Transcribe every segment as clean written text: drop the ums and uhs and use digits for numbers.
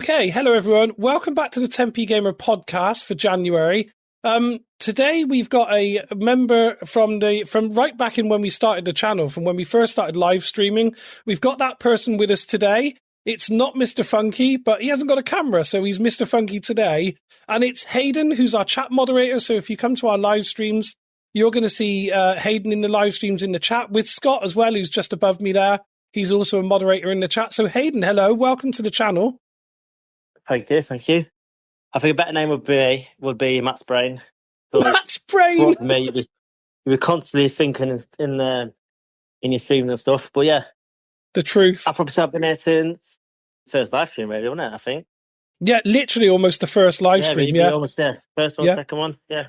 Okay, hello everyone. Welcome back to the 10p Gamer podcast for January. Today we've got a member from right back in when we started the channel, from when we first started live streaming. We've got that person with us today. It's not Mr. Funky, but he hasn't got a camera, so he's Mr. Funky today. And it's Hayden, who's our chat moderator. So if you come to our live streams, you're going to see Hayden in the live streams in the chat with Scott as well, who's just above me there. He's also a moderator in the chat. So Hayden, hello, welcome to the channel. Thank you. I think a better name would be Matt's Brain. Matt's Brain. Me, you were constantly thinking in your streams and stuff. But yeah, the truth. I've probably been here since first live stream, really, wasn't it? I think. Yeah, literally almost the first live stream. Yeah, almost there. First one, second one. Yeah,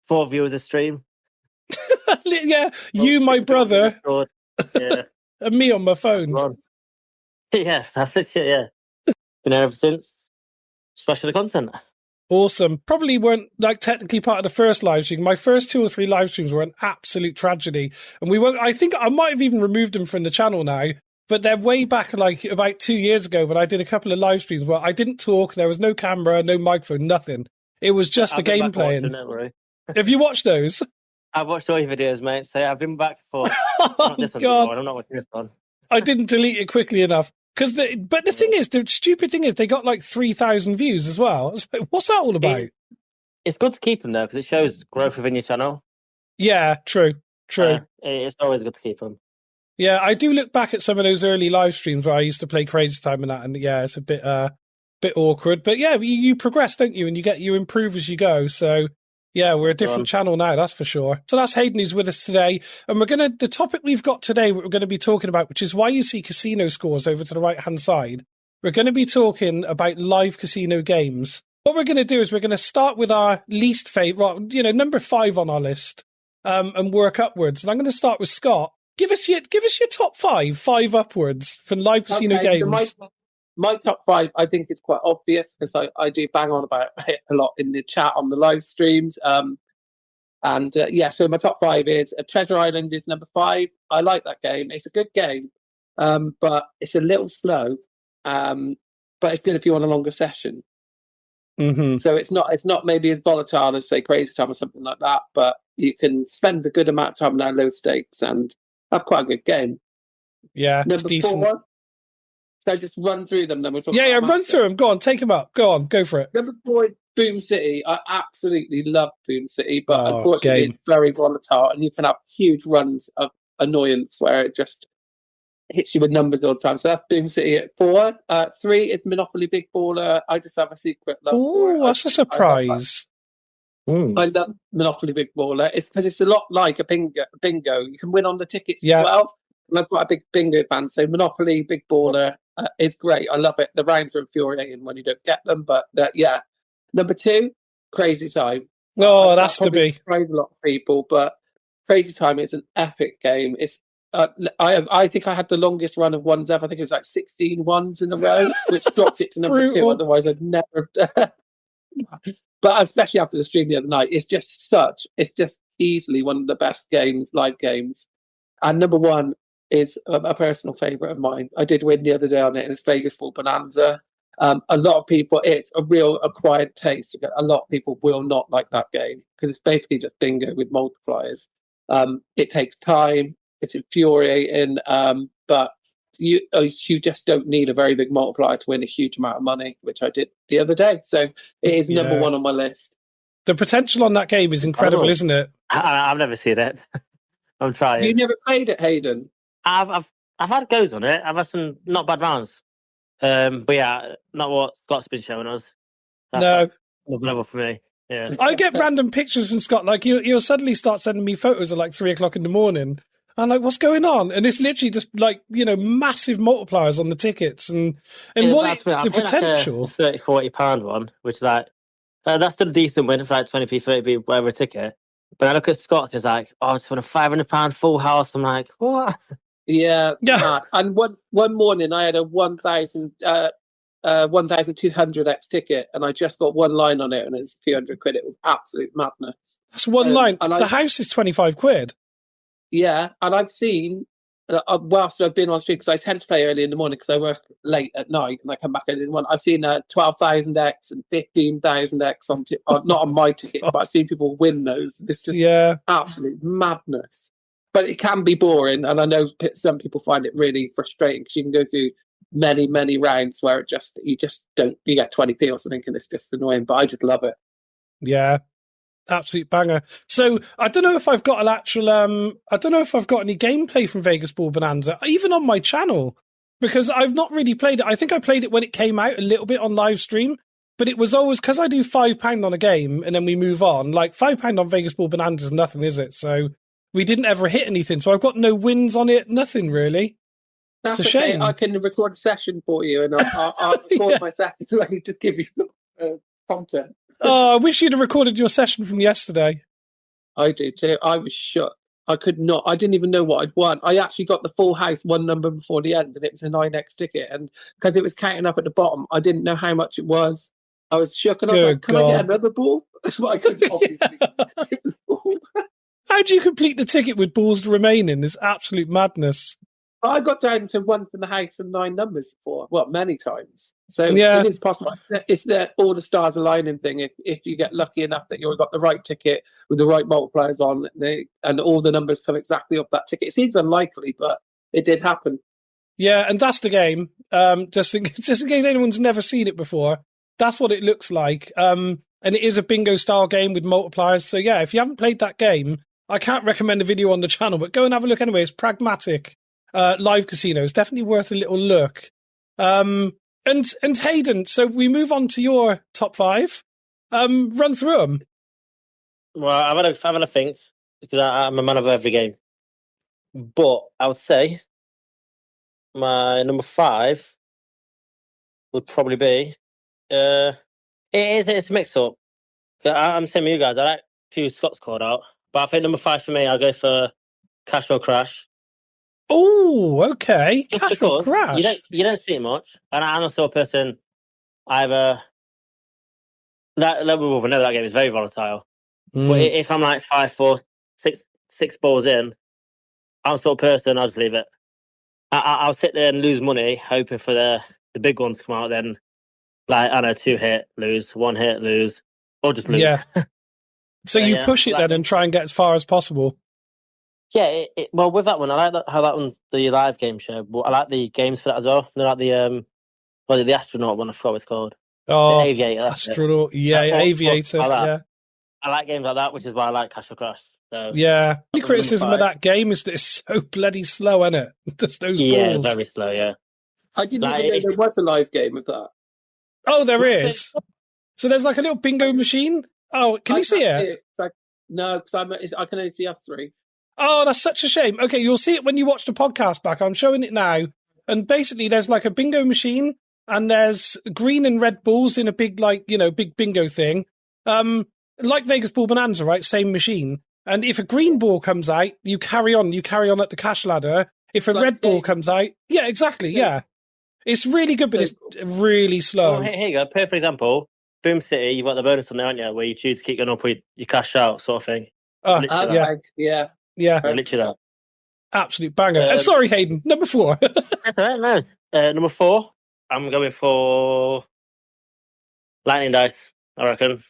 4 viewers a stream. Yeah, you, my brother, yeah, and me on my phone. Yeah, that's it. Shit, yeah, been here ever since. Special content. Awesome. Probably weren't technically part of the first live stream. My first 2 or 3 live streams were an absolute tragedy, and we won't. I think I might have even removed them from the channel now. But they're way back, about 2 years ago, when I did a couple of live streams where I didn't talk. There was no camera, no microphone, nothing. It was just a game playing. Have you watched those? I've watched all your videos, mate. So I've been back for. Not this one before. I'm not watching this one. I didn't delete it quickly enough. But the thing is, the stupid thing is, they got 3,000 views as well. It's like, what's that all about? It's good to keep them though, because it shows growth within your channel. Yeah, true. It's always good to keep them. Yeah, I do look back at some of those early live streams where I used to play Crazy Time and that, and yeah, it's a bit awkward. But yeah, you progress, don't you? And you improve as you go. So yeah, we're a different channel now, that's for sure. So that's Hayden who's with us today. And the topic we've got today, what we're going to be talking about, which is why you see casino scores over to the right-hand side. We're going to be talking about live casino games. What we're going to do is we're going to start with our least favorite, number 5 on our list, and work upwards. And I'm going to start with Scott. Give us your top 5 upwards for live casino games. So my top 5, I think it's quite obvious because I do bang on about it a lot in the chat on the live streams. So my top 5 is Treasure Island is number 5. I like that game. It's a good game, but it's a little slow. But it's good if you want a longer session. Mm-hmm. So it's not maybe as volatile as say Crazy Time or something like that, but you can spend a good amount of time on low stakes and have quite a good game. Yeah, number decent. 4. So I just run through them. Then we'll talk. Yeah, run through them. Go on, take them up. Go on, go for it. Number 4, Boom City. I absolutely love Boom City, but unfortunately it's very volatile, and you can have huge runs of annoyance where it just hits you with numbers all the time. So that's Boom City at 4. 3 is Monopoly Big Baller. I just have a secret love for it. Oh, that's a surprise. I love Monopoly Big Baller. It's because it's a lot like a bingo. You can win on the tickets as well. And I'm quite a big bingo fan, so Monopoly Big Baller is great. I love it. The rounds are infuriating when you don't get them, but yeah. Number 2, Crazy Time. Oh, that's to be. Surprise a lot of people, but Crazy Time is an epic game. It's I think I had the longest run of ones ever. I think it was 16 ones in a row, which dropped it to number 2. Otherwise, I'd never. But especially after the stream the other night, it's just easily one of the best live games. And number 1 is a personal favourite of mine. I did win the other day on it, and it's Vegas Full Bonanza. A lot of people, it's a real acquired taste. A lot of people will not like that game because it's basically just bingo with multipliers. It takes time. It's infuriating, but you just don't need a very big multiplier to win a huge amount of money, which I did the other day. So it is number 1 on my list. The potential on that game is incredible, isn't it? I've never seen it. I'm trying. You never played it, Hayden? I've had goes on it. I've had some not bad rounds. But yeah, not what Scott's been showing us. That's level for me. Yeah. I get random pictures from Scott. He'll suddenly start sending me photos at 3 o'clock in the morning. I'm like, what's going on? And it's literally just massive multipliers on the tickets and the potential. Like a £30-40 one, which is that's still a decent win for 20p, 30p, whatever a ticket. But I look at Scott's, it's like, oh, it's won a £500 full house. I'm like, what? Yeah. And one morning I had a 1,200x ticket, and I just got one line on it, and it's 200 quid. It was absolute madness. That's one line. And the house is 25 quid. Yeah, and I've seen whilst I've been on stream, because I tend to play early in the morning because I work late at night and I come back early in the morning. I've seen 12,000x and 15,000x not on my tickets, but I've seen people win those. It's just absolute madness. But it can be boring, and I know some people find it really frustrating because you can go through many, many rounds where you get 20p or something, and it's just annoying. But I just love it. Yeah. Absolute banger. So I don't know if I've got I don't know if I've got any gameplay from Vegas Ball Bonanza, even on my channel, because I've not really played it. I think I played it when it came out a little bit on live stream, but it was always because I do £5 on a game and then we move on. Like £5 on Vegas Ball Bonanza is nothing, is it? So we didn't ever hit anything. So I've got no wins on it, nothing really. That's it's a okay. shame. I can record a session for you, and I'll record my session so I need to give you content. Oh, I wish you'd have recorded your session from yesterday. I do too. I was shook. I could not. I didn't even know what I'd won. I actually got the full house one number before the end, and it was a 9x ticket. And because it was counting up at the bottom, I didn't know how much it was. I was shook, and I was like, "Can I get another ball?" That's what I couldn't obviously. It was ball. How do you complete the ticket with balls remaining? It's absolute madness. I got down to one from the house from 9 numbers before. Well, many times. So it is possible. It's all the stars aligning thing. If you get lucky enough that you've got the right ticket with the right multipliers on, and all the numbers come exactly up that ticket. It seems unlikely, but it did happen. Yeah, and that's the game. Just in case anyone's never seen it before, that's what it looks like. And it is a bingo style game with multipliers. So yeah, if you haven't played that game, I can't recommend a video on the channel, but go and have a look anyway. It's pragmatic. Live casino is definitely worth a little look. And Hayden, so we move on to your top 5. Run through them. Well, I've had a think because I'm a man of every game, but I would say my number 5 would probably be. It's a mix up. I'm saying with you guys. I like a few Scots called out, but I think number 5 for me, I'll go for Cashflow Crash. Oh, okay. Just because you don't see it much, and I'm also a person. We know that game is very volatile. But if I'm like 5, 4, 6 balls in, I'm the sort of person I'll just leave it. I'll sit there and lose money, hoping for the big ones to come out. Then, like I know, 2 hit, lose, 1 hit, lose, or just lose. Yeah. So you push it then and try and get as far as possible. Yeah, well, with that one, I like how that one's the live game show. But I like the games for that as well. They're like the astronaut one. I forgot what it's called. Oh, the Aviator. Astronaut. Yeah, Aviator. Yeah. I like games like that, which is why I like Cash for Crash. So, yeah. The criticism of that game is that it's so bloody slow, isn't it? Just those balls. Yeah, very slow. Yeah. I didn't even know there was a live game of that. Oh, there is. So there's like a little bingo machine. Oh, can you see it? No, because I can only see us 3. Oh, that's such a shame. Okay, you'll see it when you watch the podcast back. I'm showing it now. And basically there's like a bingo machine and there's green and red balls in a big, big bingo thing. Like Vegas Ball Bonanza, right? Same machine. And if a green ball comes out, you carry on at the cash ladder. If a red ball comes out, yeah, exactly. Yeah. It's really good, but it's really slow. Oh, here you go. Perfect example. Boom City, you've got the bonus on there, aren't you? Where you choose to keep going up with your cash out sort of thing. Yeah. Literally that. Absolute banger. Sorry, Hayden. Number 4. That's all right, no. Number 4, I'm going for Lightning Dice, I reckon.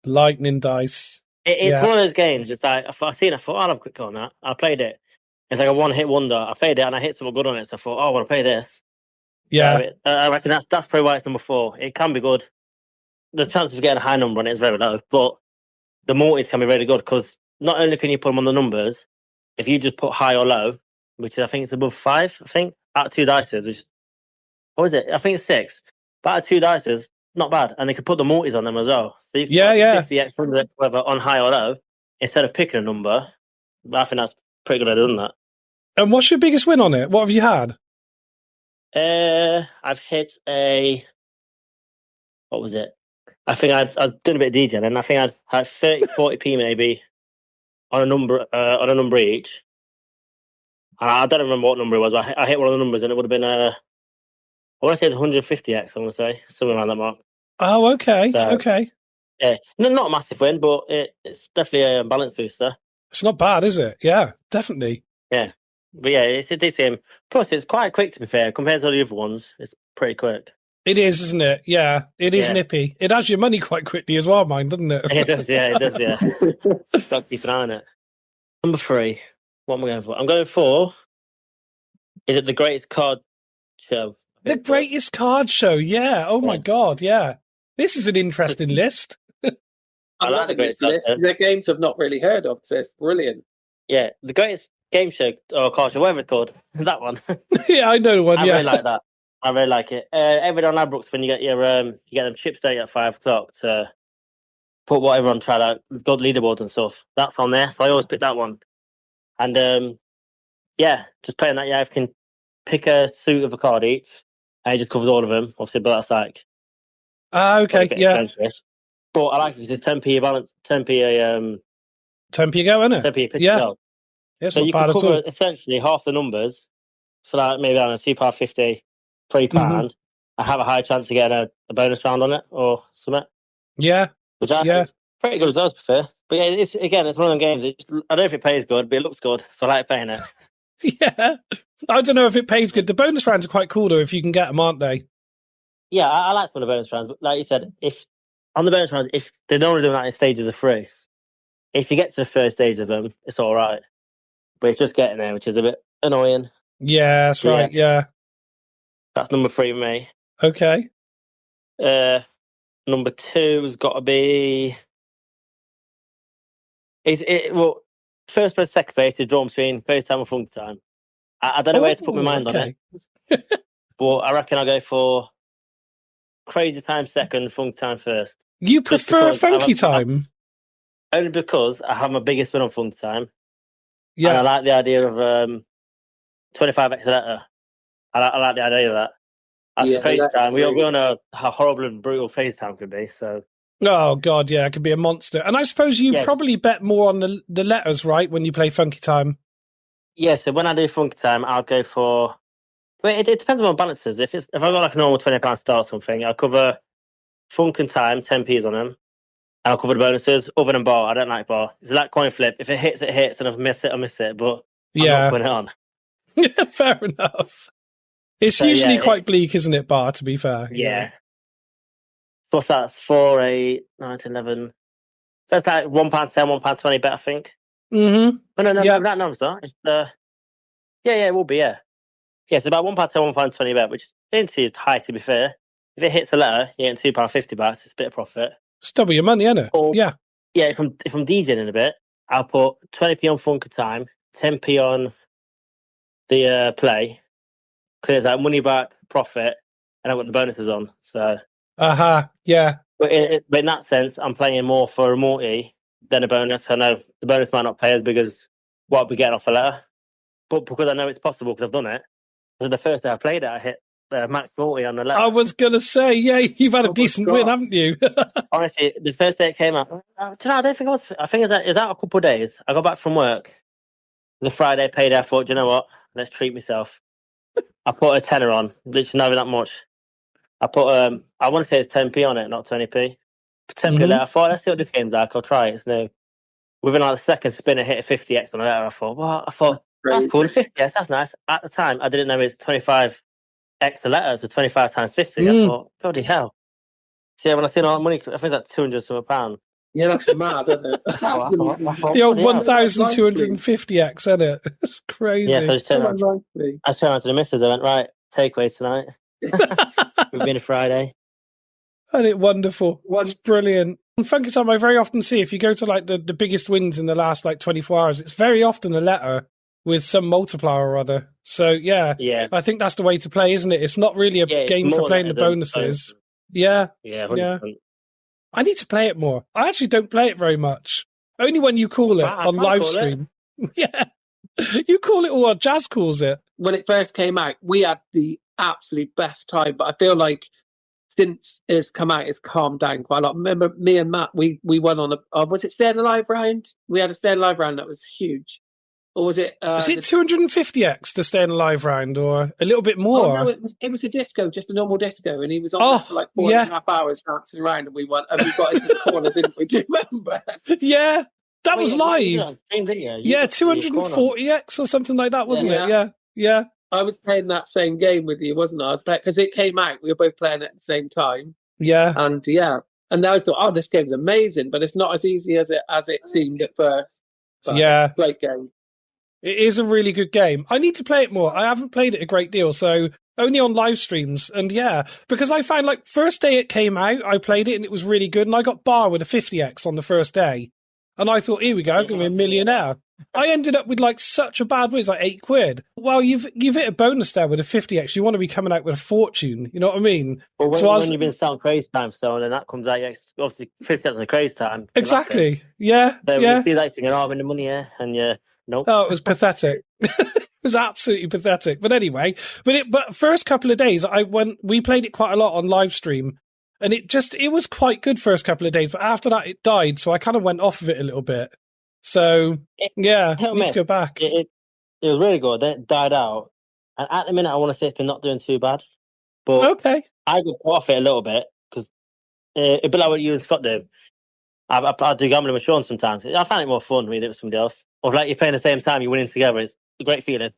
Lightning Dice. It's one of those games. It's like, I seen it, I thought, I'll have a quick go on that. I played it. It's like a one-hit wonder. I played it and I hit something good on it, so I thought, I want to play this. Yeah. I reckon that's probably why it's number 4. It can be good. The chance of getting a high number on it is very low, but the multis can be really good because not only can you put them on the numbers, if you just put high or low, which I think it's above 5, I think, out of 2 dices, which, what is it? I think it's 6. But out of 2 dices, not bad. And they can put the multis on them as well. So you can put 50, X, 100, whether on high or low, instead of picking a number. I think that's pretty good at doing that. And what's your biggest win on it? What have you had? I've hit what was it? I think I'd done a bit of detail, and I think I'd had 30, 40p maybe on a number each. I don't remember what number it was, but I hit one of the numbers, and it would have been I want to say it's 150x. I want to say something around that mark. Oh, okay, so, okay. Yeah, not a massive win, but it's definitely a balance booster. It's not bad, is it? Yeah, definitely. Yeah. But yeah, it's a decent game. Plus, it's quite quick, to be fair. Compared to all the other ones, it's pretty quick. It is, isn't it? Yeah, it is nippy. It has your money quite quickly as well, mine, doesn't it? It does, yeah. Got to keep an eye on it. Number 3. What am I going for? I'm going for... Is it the Greatest Card Show? The Greatest Card Show, yeah. Oh, my God, yeah. This is an interesting list. I like the Greatest list. They're games I've not really heard of, so it's brilliant. Yeah, the Greatest Game Show, or Card Show, whatever it's called. That one. Yeah, I know one, I really like that. I really like it. Every day on Ladbrokes, when you get you get them chips day at 5 o'clock to put whatever on trial out, got leaderboards and stuff. That's on there, so I always pick that one. And just playing that, I can pick a suit of a card each, and it just covers all of them. Obviously, but that's like okay, yeah. Expensive. But I like it because it's 10p a balance, 10p a 10p a go, isn't it? 10p a pick. Yeah. So you can cover essentially half the numbers for like maybe I don't know, £2.50, £3. I have a high chance of getting a bonus round on it or something. Yeah. Which I think is pretty good as well, to be fair. But yeah, it's one of them games. I don't know if it pays good, but it looks good, so I like playing it. Yeah. I don't know if it pays good. The bonus rounds are quite cool, though, if you can get them, aren't they? Yeah, I like some of the bonus rounds. But like you said, if on the bonus rounds, if they're normally doing that in stages of 3, if you get to the first stage of them, it's all right. But it's just getting there, which is a bit annoying. Yeah, that's right, yeah. That's number 3 for me. Okay. Number 2 has got to be... first place, second place is drawn between first time and funky time. I don't know where to put my mind on it. But I reckon I'll go for crazy time second, funky time first. You prefer funky time? Only because I have my biggest win on funky time. Yeah. And I like the idea of 25 extra letter. I like the idea of that. As crazy time, we all know how horrible and brutal crazy time can be. So. Oh God, yeah, it could be a monster. And I suppose you probably bet more on the letters, right, when you play funky time. Yeah, so when I do funky time, I'll go for. Well, it depends on my balances. If I've got like a normal £20 start or something, I'll cover funk and time, 10p's on them, and I'll cover the bonuses. Other than bar, I don't like bar. It's like coin flip. If it hits, it hits, and if I miss it, I miss it. But I'm not putting it on. Yeah, fair enough. It's usually quite bleak, isn't it, bar, to be fair? Yeah. Plus that's 4, 8, 9, 11. That's like £1.10, £1.20 bet, I think. Mm-hmm. But that number's not. It's it will be, yeah. Yeah, it's about £1.10, £1.20 bet, which isn't too high, to be fair. If it hits a letter, you're getting £2.50 back, so it's a bit of profit. It's double your money, isn't it? Or, yeah. Yeah, if I'm DJing in a bit, I'll put 20p on Funker Time, 10p on the play, clears out money back, profit, and I've got the bonuses on. So. Yeah. But in that sense, I'm playing more for a multi than a bonus. I know the bonus might not pay as big as what we get off a letter, but because I know it's possible because I've done it. So the first day I played it, I hit max multi on the letter. I was going to say, yeah, you've had a decent win, haven't you? Honestly, the first day it came out, I don't think I was. I think it was out a couple of days. I got back from work. The Friday payday, I thought, do you know what? Let's treat myself. I put a tenner on, literally not even that much. I put, I want to say it's 10p on it, not 20p. 10p letter. I thought, let's see what this game's like. I'll try it. It's new. Within like the second spin, I hit a 50x on a letter. I thought, what? I thought, that's cool. 50x, that's nice. At the time, I didn't know it was 25x a letter, so 25 times 50. I thought, bloody hell. So yeah, when I seen all that money, I think it's like £200. Yeah, that's mad, isn't it? The old 1,250x, isn't it? It's crazy. Yeah, so I turned around to the missus. I went, right, takeaway tonight. We've been a Friday. And it's wonderful. It's brilliant. In Funky Time, I very often see, if you go to like the biggest wins in the last like 24 hours, it's very often a letter with some multiplier or other. So yeah, I think that's the way to play, isn't it? It's not really a game for playing the bonuses. Yeah. I need to play it more. I actually don't play it very much. Only when you call it on live stream. Yeah. You call it, or Jazz calls it. When it first came out, we had the absolute best time, but I feel like since it's come out, it's calmed down quite a lot. Remember, me and Matt, we went on a was it Staying Alive round? We had a Staying Alive round that was huge. Or was it 250x to Staying Alive round, or a little bit more? Oh, no, it was a disco, just a normal disco, and he was on there for like 4.5 hours dancing around, and we got into the corner, didn't we? Do you remember? Yeah. That was live. Yeah, 240x or something like that, wasn't it? Yeah. I was playing that same game with you, wasn't I? I was playing because it came out. We were both playing at the same time. Yeah. And and now I thought, oh, this game's amazing, but it's not as easy as it seemed at first. But great game. It is a really good game. I need to play it more. I haven't played it a great deal, so only on live streams. And because I found like first day it came out, I played it and it was really good. And I got bar with a 50x on the first day. And I thought, here we go, I'm going to be a millionaire. I ended up with like such a bad win, it's like £8. Well, you've hit a bonus there with a 50x. You want to be coming out with a fortune. You know what I mean? Well, when you've been selling crazy time, so and then that comes out, obviously 50x on the crazy time. Exactly. Yeah. So you see that thinking, oh, I'm in the money here, and nope. Oh, it was pathetic. It was absolutely pathetic. But anyway, but first couple of days, we played it quite a lot on live stream, and it was quite good first couple of days. But after that, it died, so I kind of went off of it a little bit. So need to go back. It was really good. Then it died out, and at the minute, I want to say it's been not doing too bad. But okay, I got off it a little bit because a bit like what you and Scott do. I do gambling with Sean sometimes. I find it more fun reading it with somebody else. Or like you're playing at the same time, you're winning together. It's a great feeling.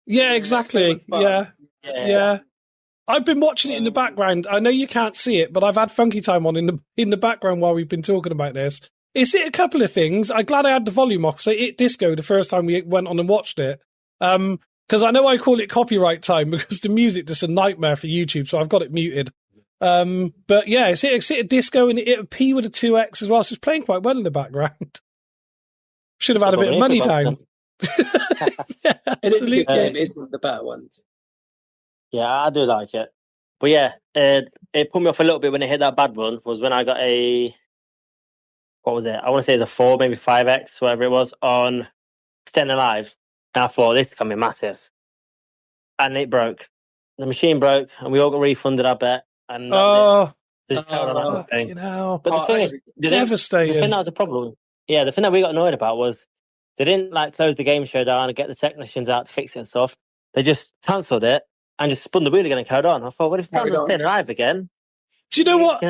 Yeah, exactly. Yeah. I've been watching it in the background. I know you can't see it, but I've had Funky Time on in the background while we've been talking about this. It's hit a couple of things. I'm glad I had the volume off because it hit disco the first time we went on and watched it. Because I know I call it copyright time because the music is a nightmare for YouTube, so I've got it muted. But yeah, it's hit a disco and it hit a P with a 2x as well, so it's playing quite well in the background. Should have had a bit of money down. Yeah, absolutely. It's one of the better ones. Yeah, I do like it. But yeah, it put me off a little bit when it hit that bad one, was when I got what was it? I want to say it's a 4, maybe 5x, whatever it was, on Staying Alive. And I thought, this is going to be massive. And it broke. The machine broke, and we all got refunded, I bet. And but the thing is, devastating. The thing that was a problem. Yeah, the thing that we got annoyed about was they didn't close the game show down and get the technicians out to fix it and stuff. They just cancelled it and just spun the wheel again and carried on. I thought, what if it's Staying Alive again? Do you know what?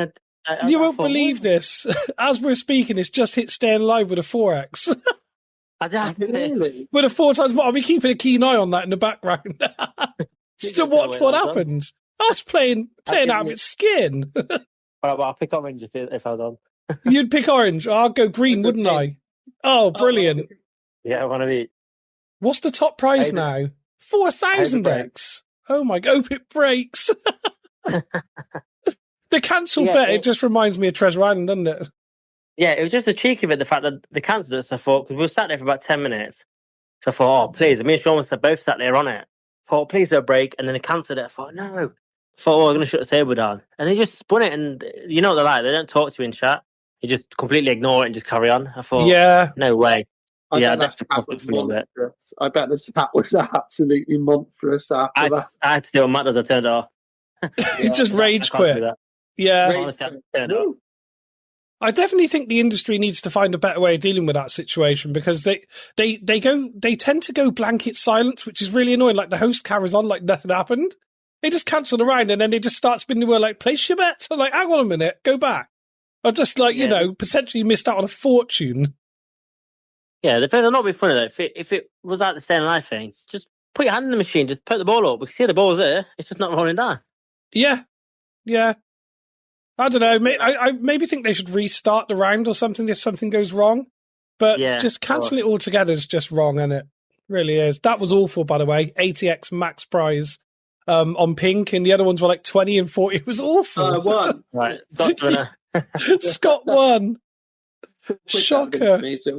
You won't believe this. As we're speaking, it's just hit Staying Alive with a 4x. Really? With a 4 times more. I'll be keeping a keen eye on that in the background. Just to watch what happens. I was playing out of its skin. All right, well, I'll pick orange if I was on. You'd pick orange. I'll go green, wouldn't I? Oh, brilliant. Yeah, I want to be. What's the top prize now? 4,000x. Oh my God, hope it breaks. The cancel bet, it just reminds me of Treasure Island, doesn't it? Yeah, it was just the cheek of it, the fact that they cancelled it. So I thought, because we were sat there for about 10 minutes. So I thought, oh, please. Me and Sean were both sat there on it. I thought, please don't break. And then they cancelled it. I thought, no. I thought, oh, I'm going to shut the table down. And they just spun it. And you know what they're like. They don't talk to you in chat. You just completely ignore it and just carry on. I thought, no way. I bet this chat was absolutely monstrous after that. I had to do a Matt as I turned it off. You just rage quit. Yeah. I definitely think the industry needs to find a better way of dealing with that situation because they tend to go blanket silence, which is really annoying. Like the host carries on like nothing happened. They just cancel around and then they just start spinning the wheel like, place your bets. I'm like, hang on a minute, go back. I've just potentially missed out on a fortune. Yeah, the thing that'll not be funny though, if it was like the Staying Alive thing, just put your hand in the machine, just put the ball up. We can see the ball's there. It's just not rolling down. Yeah. I don't know. I maybe think they should restart the round or something if something goes wrong. But just cancel it altogether is just wrong, isn't it? Really is. That was awful, by the way. 80x max prize on pink, and the other ones were like 20 and 40. It was awful. Won. Right. Scott won. Shocker. It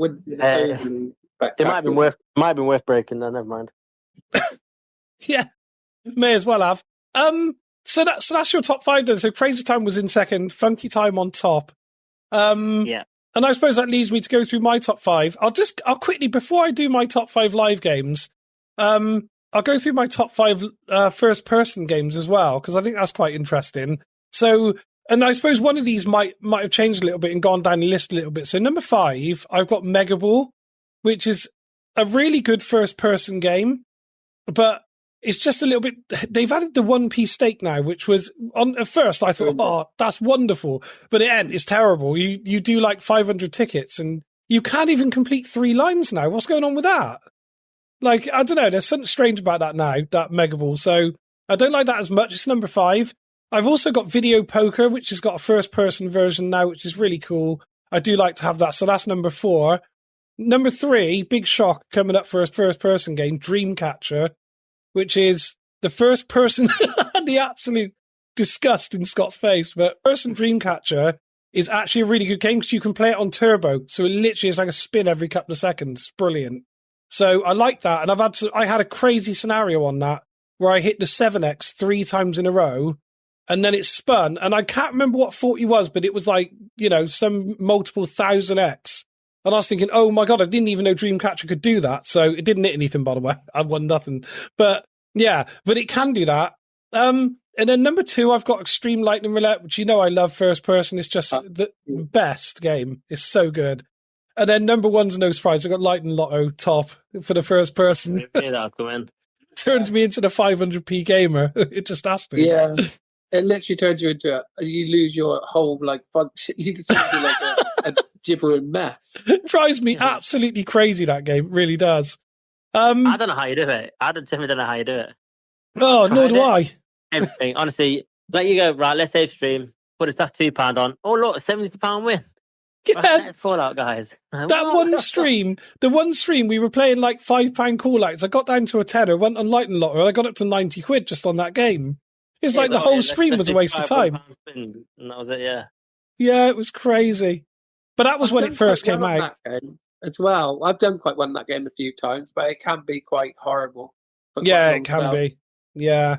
might have been worth breaking then, never mind. Yeah. May as well have. So that's your top 5 then. So Crazy Time was in second, Funky Time on top. Yeah. And I suppose that leads me to go through my top 5. I'll quickly, before I do my top 5 live games, I'll go through my top 5 first person games as well, because I think that's quite interesting. So, and I suppose one of these might have changed a little bit and gone down the list a little bit. So number 5, I've got Mega Ball, which is a really good first person game, but it's just a little bit. They've added the 1p stake now, which was at first I thought, oh, that's wonderful, but it's terrible. You do like 500 tickets, and you can't even complete 3 lines now. What's going on with that? Like, I don't know. There's something strange about that now, that Mega Ball. So I don't like that as much. It's number 5. I've also got Video Poker, which has got a first-person version now, which is really cool. I do like to have that. So that's number 4. Number 3, big shock coming up for a first-person game, Dreamcatcher, which is the first person, the absolute disgust in Scott's face, but person Dreamcatcher is actually a really good game because you can play it on turbo. So it literally is like a spin every couple of seconds. It's brilliant. So I like that. And I had a crazy scenario on that where I hit the 7X 3 times in a row and then it spun. And I can't remember what 40 was, but it was like, some multiple 1000X. And I was thinking, oh my God, I didn't even know Dreamcatcher could do that. So it didn't hit anything, by the way. I won nothing. But yeah, but it can do that. And then number 2, I've got Extreme Lightning Roulette, which I love first person. It's just the best game. It's so good. And then number 1's no surprise. I've got Lightning Lotto top for the first person. That'll come in. Turns me into the 500p gamer. It just has to. Yeah. It literally turns you into you lose your whole function. You just feel like a gibbering mess. It drives me absolutely crazy, that game. It really does. I don't know how you do it. I definitely don't know how you do it. Oh, nor do I. Everything. Honestly, let you go, right, let's save stream, put a staff £2 on. Oh, look, £70 win. Yeah. Right, Fallout, guys. That one stream, we were playing like £5 call-outs. I got down to a tenner, went on Lightning Lotto, and I got up to 90 quid just on that game. It's like the whole stream was a waste of time. And that was it, yeah. Yeah, it was crazy. But that was when it first came out. As well. I've done quite well in that game a few times, but it can be quite horrible. Yeah, it can be. Yeah.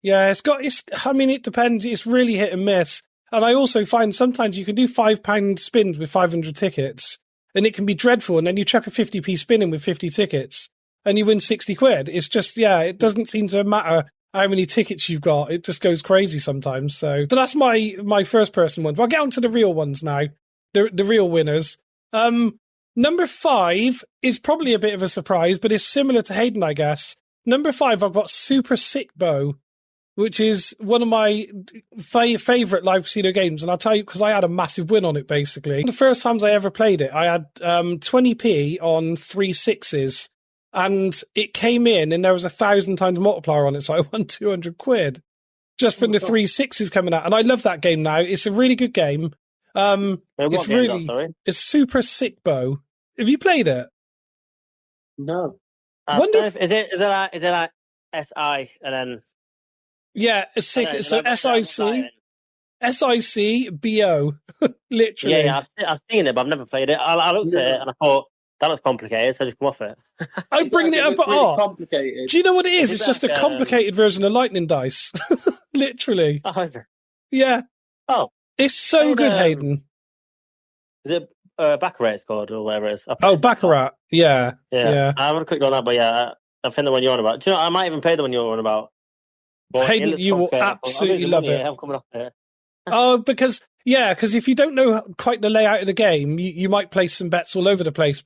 Yeah, it depends. It's really hit and miss. And I also find sometimes you can do £5 spins with 500 tickets and it can be dreadful. And then you chuck a 50p spin in with 50 tickets and you win 60 quid. It's just, it doesn't seem to matter how many tickets you've got. It just goes crazy sometimes. So that's my first person ones. Well, I'll get on to the real ones now. The real winners. Number 5 is probably a bit of a surprise, but it's similar to Hayden, I guess. Number 5, I've got Super Sick Bow, which is one of my favourite live casino games. And I'll tell you, because I had a massive win on it, basically. The first times I ever played it, I had 20p on 3 6s. And it came in, and there was 1,000 times multiplier on it, so I won 200 quid. Just from the 3 6s coming out. And I love that game now. It's a really good game. It's Super Sick Bow. Have you played it? No. Is it like SI and then? Yeah, it's sick. So SICBO, literally. Yeah, I've seen it, but I've never played it. I looked at it and I thought that looks complicated, so I just come off it. I'm bringing it up, but really complicated. Do you know what it is? It's just a complicated version of Lightning Dice, literally. Oh, is it? Yeah. Oh, it's so good, Hayden. Is it Baccarat it's called, or whatever it is? Oh, Baccarat. Yeah. I haven't clicked on that, but yeah, I think the one you're on about. Do you know, I might even play the one you're on about. But Hayden, you will absolutely love it. I'm coming off it. Oh, because if you don't know quite the layout of the game, you might place some bets all over the place.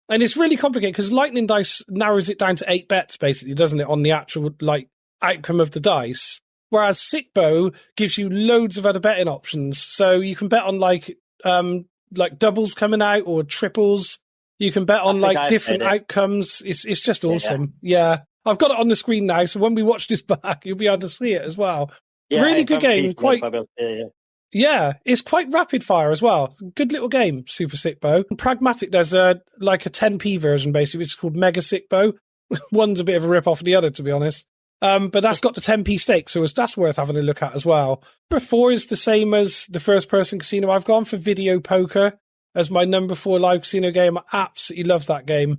And it's really complicated because Lightning Dice narrows it down to 8 bets, basically, doesn't it, on the actual outcome of the dice. Whereas Sick Bow gives you loads of other betting options. So you can bet on like doubles coming out or triples. You can bet on different outcomes. It's just awesome. Yeah. I've got it on the screen now, so when we watch this back, you'll be able to see it as well. Yeah, really good game. Yeah, it's quite rapid fire as well. Good little game, Super Sick Bow. Pragmatic, there's a 10p version, basically, which is called Mega Sick Bow. One's a bit of a rip-off of the other, to be honest. But that's got the 10p stake, so that's worth having a look at as well. Number 4 is the same as the first-person casino. I've gone for Video Poker as my number 4 live casino game. I absolutely love that game.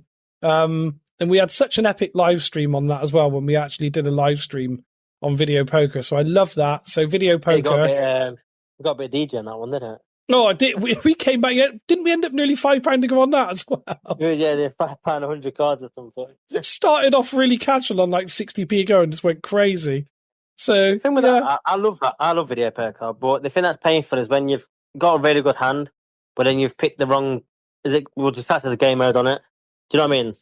And we had such an epic live stream on that as well when we actually did a live stream on Video Poker. So I love that. So Video Poker. We got a bit of DJ on that one, didn't it? No, I did. We came back. Didn't we end up nearly £5 to go on that as well? Yeah, they're £5, 100 cards at some point. It started off really casual on 60p ago and just went crazy. So the thing with that, I love that. I love Video Poker, but the thing that's painful is when you've got a really good hand, but then you've picked the wrong. We'll just class as a game mode on it. Do you know what I mean?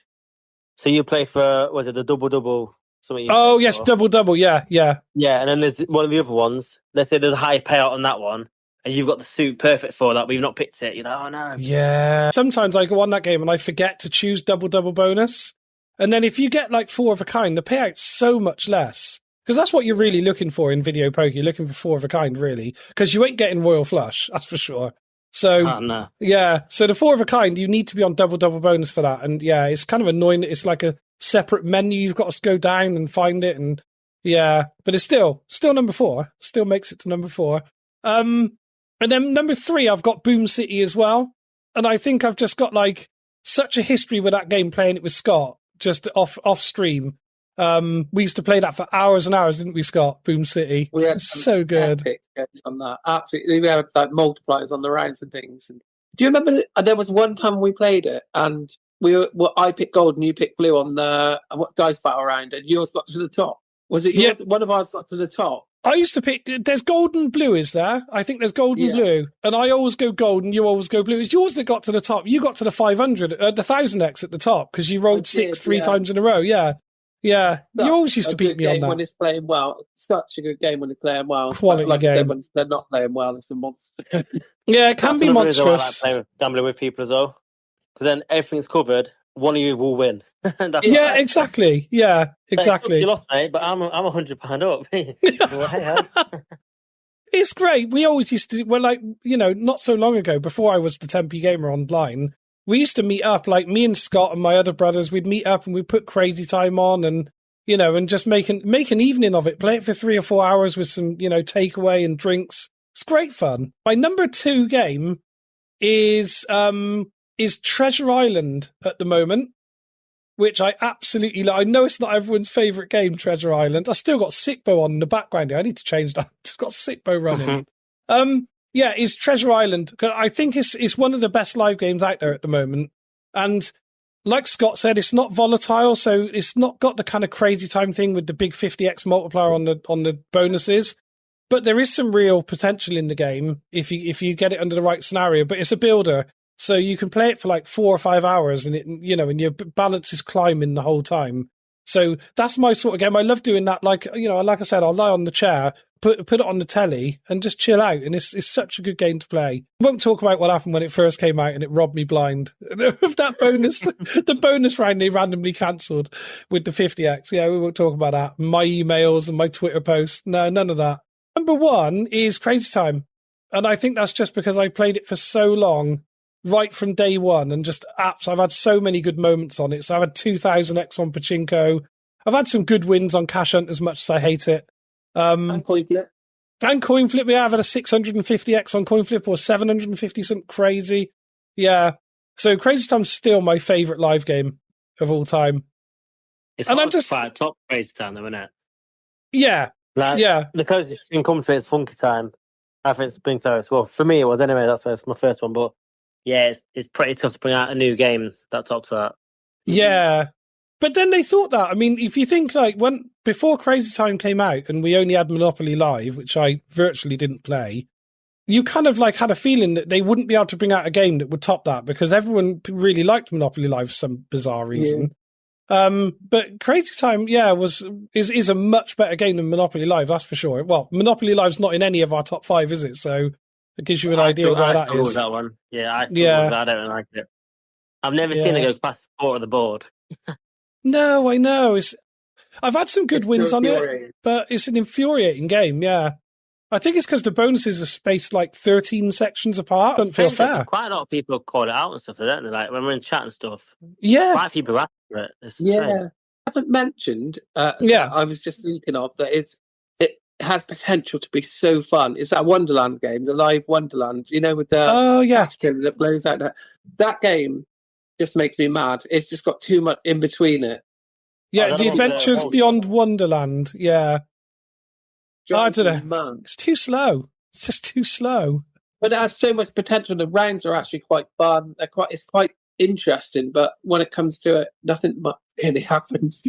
So you play for, was it the double? Oh, yes, double. Yeah. Yeah, and then there's one of the other ones. Let's say there's a high payout on that one, and you've got the suit perfect for that, but you've not picked it. You're like, oh no. Yeah. Sometimes I go on that game and I forget to choose double bonus. And then if you get like 4 of a kind, the payout's so much less. Because that's what you're really looking for in video poker. You're looking for 4 of a kind, really. Because you ain't getting royal flush, that's for sure. So, no. Yeah. So the 4 of a kind, you need to be on double bonus for that. And yeah, it's kind of annoying. It's like a separate menu. You've got to go down and find it. And yeah, but it's still number 4. Still makes it to number 4. And then number 3, I've got Boom City as well. And I think I've just got like such a history with that game, playing it with Scott. Just off stream. We used to play that for hours and hours, didn't we, Scott? Boom City. We had so good. Epic games on that. Absolutely. We had like multipliers on the rounds and things. And do you remember there was one time we played it and I picked gold and you picked blue on the dice battle round and yours got to the top? Was it one of ours got to the top? I used to pick. There's gold and blue, is there? I think there's gold and blue, and I always go gold, and you always go blue. It's yours that got to the top. You got to the 500, the 1000x at the top because you rolled 6 3 times in a row. Yeah. You always used to beat me on that. When it's playing well, it's such a good game when it's playing well. Quality like game. I said, when they're not playing well, it's a monster. Yeah, it can be monstrous. I like gambling with people as well, because then everything's covered. One of you will win. Exactly. Yeah, exactly. You lost, mate, but I'm £100 up. It's great. We always used to, not so long ago, before I was the Tempe Gamer online, we used to meet up, like me and Scott and my other brothers, we'd meet up and we'd put Crazy Time on and, and just make an evening of it, play it for 3 or 4 hours with some, takeaway and drinks. It's great fun. My number 2 game is Treasure Island at the moment, which I absolutely love. I know it's not everyone's favourite game, Treasure Island. I still got Sickbo on in the background here. I need to change that. It's got Sickbo running. It's Treasure Island. I think it's one of the best live games out there at the moment. And like Scott said, it's not volatile, so it's not got the kind of Crazy Time thing with the big 50x multiplier on the bonuses. But there is some real potential in the game if you get it under the right scenario. But it's a builder. So you can play it for like 4 or 5 hours and and your balance is climbing the whole time. So that's my sort of game. I love doing that. Like I said, I'll lie on the chair, put it on the telly and just chill out. And it's such a good game to play. I won't talk about what happened when it first came out and it robbed me blind. With that bonus, the bonus round they randomly cancelled with the 50x. Yeah, we won't talk about that. My emails and my Twitter posts. No, none of that. Number 1 is Crazy Time. And I think that's just because I played it for so long. Right from day one, and just apps. I've had so many good moments on it. So I've had 2000x on Pachinko. I've had some good wins on Cash Hunt, as much as I hate it. And Coin Flip. And Coin Flip, yeah. I've had a 650x on Coin Flip or 750, something crazy. Yeah. So Crazy Time's still my favourite live game of all time. It's and I'm just quite top Crazy Time, though, isn't it? Yeah. The closest you can come to it is Funky Time. I think it's been close. Well, for me, it was anyway. That's why it's my first one, but. Yeah, it's pretty tough to bring out a new game that tops that. Yeah. But then they thought that. I mean, if you think before Crazy Time came out and we only had Monopoly Live, which I virtually didn't play, you kind of had a feeling that they wouldn't be able to bring out a game that would top that because everyone really liked Monopoly Live for some bizarre reason. Yeah. But Crazy Time, is a much better game than Monopoly Live, that's for sure. Well, Monopoly Live's not in any of our top 5, is it? So it gives you an idea where that is. That one. Yeah, I don't like it. I've never seen it go past the port of the board. No, I know. I've had some good wins on it, but it's an infuriating game, yeah. I think it's because the bonuses are spaced like 13 sections apart. Doesn't feel fair. Quite a lot of people call it out and stuff, don't they? Like when we're in chat and stuff. Yeah. Quite a few people ask for it. I haven't mentioned, I was just thinking of that it has potential to be so fun. It's that Wonderland game, the live Wonderland, with the captain that blows out that game just makes me mad. It's just got too much in between it. Yeah, the Adventures Beyond Wonderland. Yeah. I don't know. It's too slow. It's just too slow. But it has so much potential. The rounds are actually quite fun. It's quite interesting, but when it comes to it, nothing much really happens.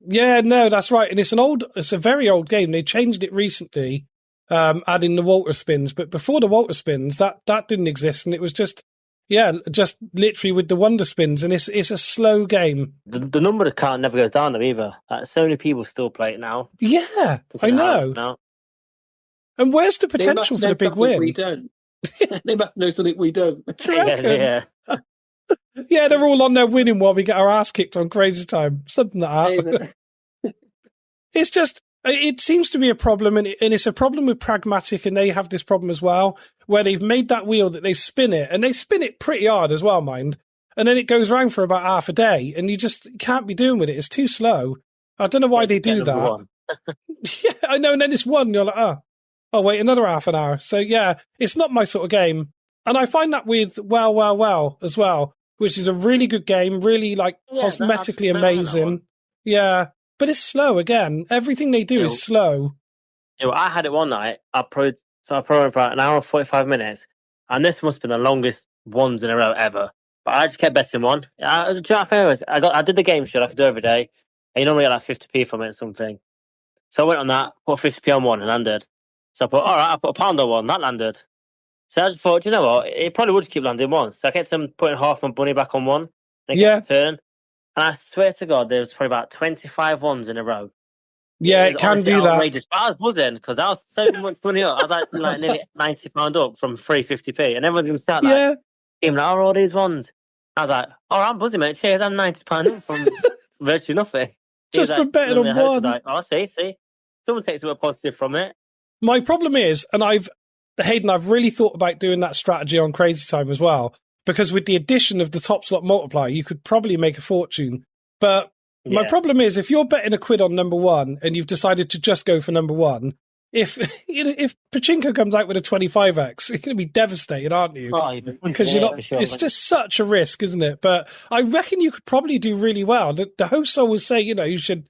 Yeah, no, that's right. And it's a very old game. They changed it recently, adding the Walter spins. But before the Walter spins, that didn't exist, and it was just literally with the Wonder spins, and it's a slow game. The number of count never goes down though either. So many people still play it now. Yeah, I know. And where's the potential for the big win? We don't. They must know something we don't. Yeah. Yeah, they're all on there winning while we get our ass kicked on Crazy Time. Something like that. It's just, it seems to be a problem, and it's a problem with Pragmatic, and they have this problem as well, where they've made that wheel that they spin it, and they spin it pretty hard as well, mind. And then it goes around for about half a day, and you just can't be doing with it. It's too slow. I don't know why they do that. Yeah, I know, and then it's one, you're like, oh, wait, another half an hour. So, yeah, it's not my sort of game. And I find that with Well, Well, Well as well, which is a really good game, really, like, cosmetically amazing. Yeah, but it's slow again. Everything they do is slow. Yeah, well, I had it one night. I programmed for about an hour and 45 minutes, and this must have been the longest ones in a row ever. But I just kept betting one. I did the game show like I do every day, and you normally get like 50p from it or something. So I went on that, put 50p on one, and landed. So I put £1 on one, that landed. So I just thought, you know what, it probably would keep landing once. So I kept putting half my money back on one, and turn. And I swear to God, there was probably about 25 ones in a row. Yeah, it can do outrageous. But I was buzzing because I was so much money up. I was like nearly £90 up from 350p, and everyone was like, even like, all these ones. I was like, I'm buzzing, mate. Cheers, I'm £90 up from virtually nothing. Just from betting on one. Like, see. Someone takes a bit positive from it. My problem is, and I've really thought about doing that strategy on Crazy Time as well, because with the addition of the top slot multiplier, you could probably make a fortune. But my problem is, if you're betting £1 on number one and you've decided to just go for number one, if Pachinko comes out with a 25x, you're going to be devastated, aren't you? Because it's just such a risk, isn't it? But I reckon you could probably do really well. The hosts always say, you should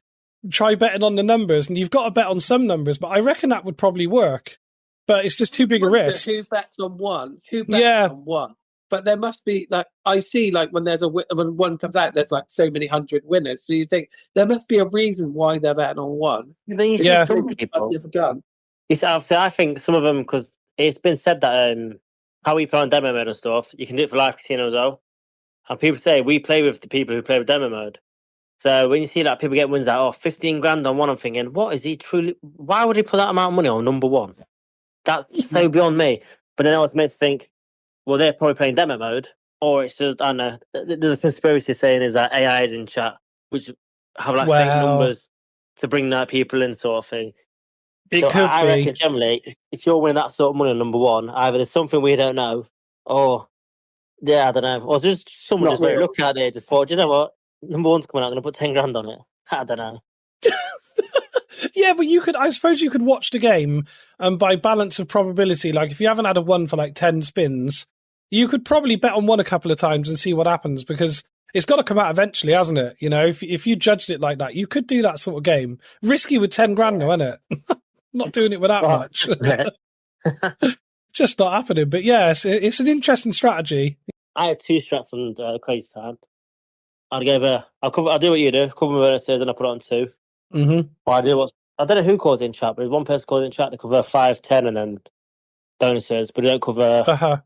try betting on the numbers, and you've got to bet on some numbers, but I reckon that would probably work. But it's just too big a risk. Who bets on one? Who bets on one? But there must be, like, I see, like, when one comes out, there's like so many hundred winners. So you think there must be a reason why they're betting on one. Some people. I think some of them, because it's been said that how we play on demo mode and stuff, you can do it for live casino as well. And people say we play with the people who play with demo mode. So when you see that people get wins out, 15 grand on one, I'm thinking, what is he truly? Why would he put that amount of money on number one? That's so beyond me. But then I was meant to think, well, they're probably playing demo mode, or it's just, I don't know. There's a conspiracy saying is that AI is in chat, which have like fake numbers to bring that people in, sort of thing. I reckon generally, if you're winning that sort of money on number one, either there's something we don't know, or I don't know, or just someone just like looking at it, just thought, you know what, number one's coming out, I'm going to put 10 grand on it. I don't know. Yeah, but I suppose you could watch the game by balance of probability. Like if you haven't had a one for like 10 spins, you could probably bet on one a couple of times and see what happens, because it's got to come out eventually, hasn't it? If you judged it like that, you could do that sort of game. Risky with 10 grand though, isn't it? Not doing it with that much. Just not happening. But yeah, it's an interesting strategy. I have two strats on Crazy Time. I'll do what you do. Cover my bonuses and I put it on two. Mm-hmm. I don't know who calls in chat, but one person calls in chat to cover 5, 10, and then bonuses, but they don't cover.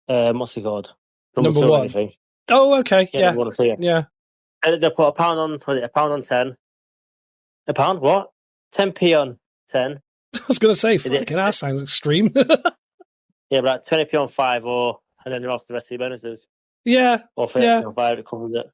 What's it called? Number one. Anything. Oh, okay. Yeah. Yeah. And they put £1 on. Was it £1 on 10? £1? What? 10p on 10. I was going to say, fucking that sounds extreme. Yeah, but like 20p on 5, and then you're off the rest of the bonuses. Yeah. Or 30p on 5, it covers it.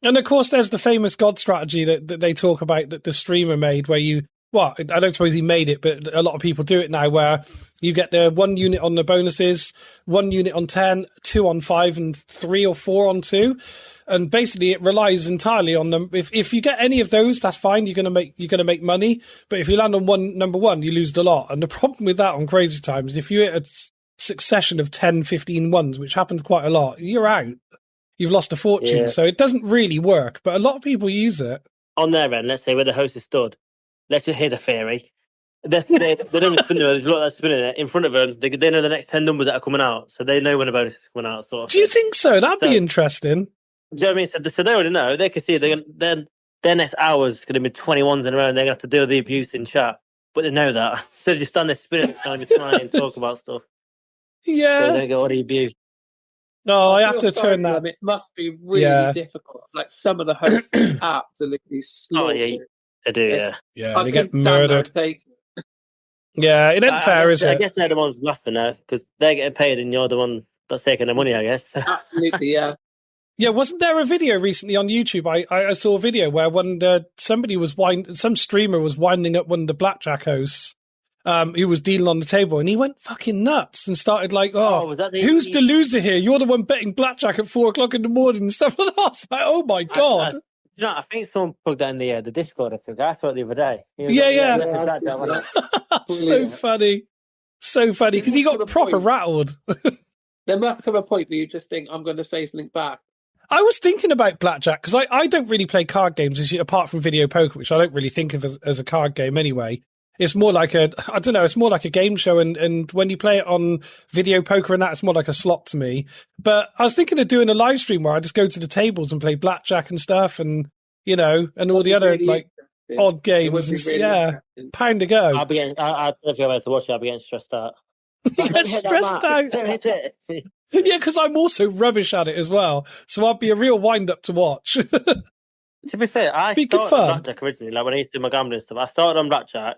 And of course, there's the famous God strategy that they talk about that the streamer made, where I don't suppose he made it, but a lot of people do it now, where you get the 1 unit on the bonuses, 1 unit on 10, 2 on 5, and 3 or 4 on 2. And basically, it relies entirely on them. If you get any of those, that's fine. You're gonna make money. But if you land on number one, you lose the lot. And the problem with that on Crazy Time is if you hit a succession of 10, 15 ones, which happens quite a lot, you're out. You've lost a fortune. Yeah. So it doesn't really work, but a lot of people use it. On their end, let's say where the host is stood, here's a theory. They don't spin it in front of them. They know the next 10 numbers that are coming out, so they know when a bonus is coming out. Sort of Do you think so? That'd be interesting. Do you know what I mean? So they already know. They can see their next hour's going to be 21s in a row, and they're going to have to deal with the abuse in chat. But they know that. So they just stand there spinning and trying and talk about stuff. Yeah. So they don't get all the abuse. No, I have to turn that. It must be really difficult. Like some of the hosts absolutely slow. Oh, yeah, they do, yeah. Yeah, they get murdered. Yeah, it ain't fair, is it? I guess they're the ones laughing now because they're getting paid and you're the one that's taking the money, I guess. Absolutely, yeah. Yeah, wasn't there a video recently on YouTube? I saw a video where some streamer was winding up one of the blackjack hosts, who was dealing on the table, and he went fucking nuts and started like, who's the loser here? You're the one betting blackjack at 4:00 in the morning and stuff like that. I was like, oh my God. I think someone plugged that in the Discord. I think I saw it the other day. Yeah. So funny. So funny, because he got proper rattled. There must come a point where you just think, I'm going to say something back. I was thinking about blackjack, because I don't really play card games, apart from video poker, which I don't really think of as a card game anyway. It's more like it's more like a game show, and when you play it on video poker and that, it's more like a slot to me. But I was thinking of doing a live stream where I just go to the tables and play blackjack and stuff, and and all the other really odd games. Really pound to go. I'll be getting, I if you're able to watch it, I'll be getting stressed out. You get stressed out. Yeah, because I'm also rubbish at it as well, so I'd be a real wind up to watch. To be fair, I started on blackjack originally, like when I used to do my gambling stuff. I started on blackjack.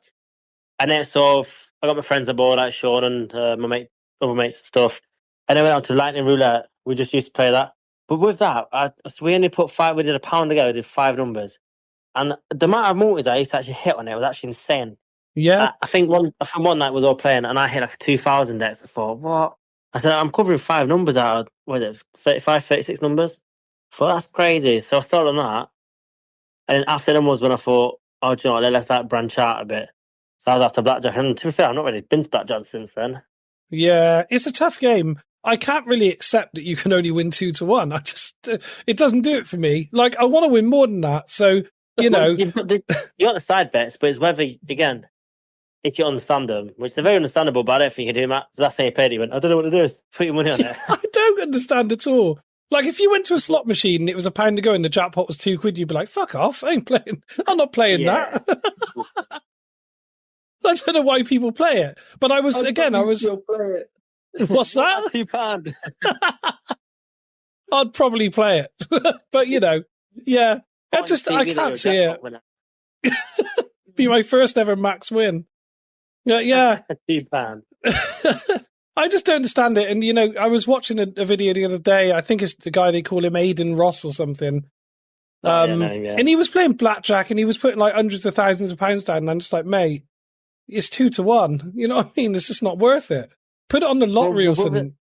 And then I got my friends on board, like Sean and other mates and stuff. And then went on to Lightning Roulette. We just used to play that. But with that, we only put we did £1 ago, we did 5 numbers. And the amount of multis I used to actually hit on it was actually insane. Yeah. I think one night was all playing and I hit like 2,000 decks. I thought, what? I said, I'm covering 5 numbers out of, 35, 36 numbers? I thought, that's crazy. So I started on that. And after them was when I thought, do you know what, let's like branch out a bit. So I was after blackjack, and to be fair, I've not really been to blackjack since then. Yeah, it's a tough game. I can't really accept that you can only win 2-1. It doesn't do it for me. Like, I want to win more than that. So, you've got the side bets, but it's whether, again, if you understand them, which they're very understandable, but I don't think you do, Matt. Last time you paid, he went, I don't know what to do. Is put your money on it. I don't understand at all. Like, if you went to a slot machine and it was £1 to go and the jackpot was £2, you'd be like, fuck off. I'm not playing that. I don't know why people play it, but What's that? £2. I'd probably play it, but yeah. I can't see it. Be my first ever max win. Yeah. £2. I just don't understand it. And I was watching a video the other day. I think it's the guy they call him Aiden Ross or something. And he was playing blackjack and he was putting like hundreds of thousands of pounds down. And I'm just like, mate, it's 2-1. You know what I mean? It's just not worth it. Put it on the lottery or something.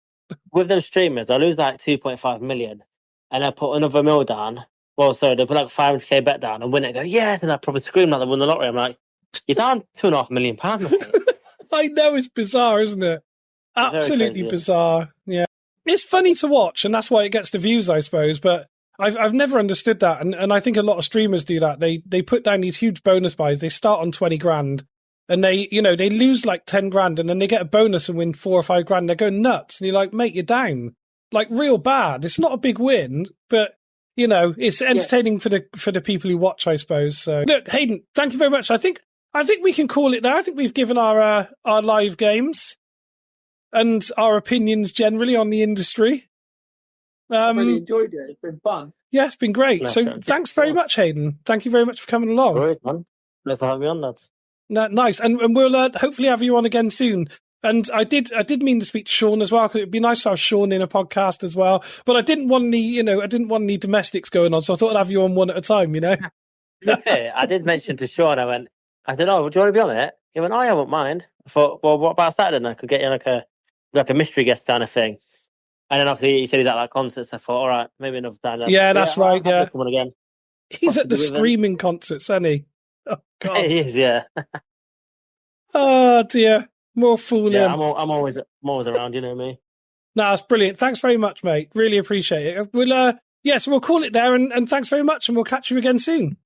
With them streamers, I lose like 2.5 million and I put another $1 million down. Well, sorry, they put like 500k bet down and win it. I go, yes, and I probably scream like they won the lottery. I'm like, you're down £2.5 million. I know, it's bizarre, isn't it? Absolutely bizarre. Yeah, it's funny to watch, and that's why it gets the views, I suppose. But I've never understood that, and I think a lot of streamers do that. They put down these huge bonus buys. They start on 20 grand. And they lose like 10 grand and then they get a bonus and win 4 or 5 grand. They're going nuts. And you're like, mate, you're down. Like, real bad. It's not a big win, but, it's entertaining for the people who watch, I suppose. So, look, Hayden, thank you very much. I think we can call it there. I think we've given our live games and our opinions generally on the industry. I really enjoyed it. It's been fun. Yeah, it's been great. So, thanks very much, Hayden. Thank you very much for coming along. All right, man. Let's have me on that. Nice, and we'll hopefully have you on again soon. And I did mean to speak to Sean as well, because it'd be nice to have Sean in a podcast as well. But I didn't want any domestics going on, so I thought I'd have you on one at a time. Yeah, I did mention to Sean. I said, "Oh, do you want to be on it?" He went, "Oh, yeah, I won't mind." I thought, "Well, what about Saturday? And I could get you like a mystery guest kind of thing." And then obviously he said he's at that concert. So I thought, all right, maybe another time. Yeah, that's right. Yeah, come on again. He's at the Screaming concerts, isn't he? Oh, God. He is, yeah. Oh dear, more fooling. Yeah, I'm always around. You know me. No, that's brilliant. Thanks very much, mate. Really appreciate it. We'll so we'll call it there, and thanks very much, and we'll catch you again soon.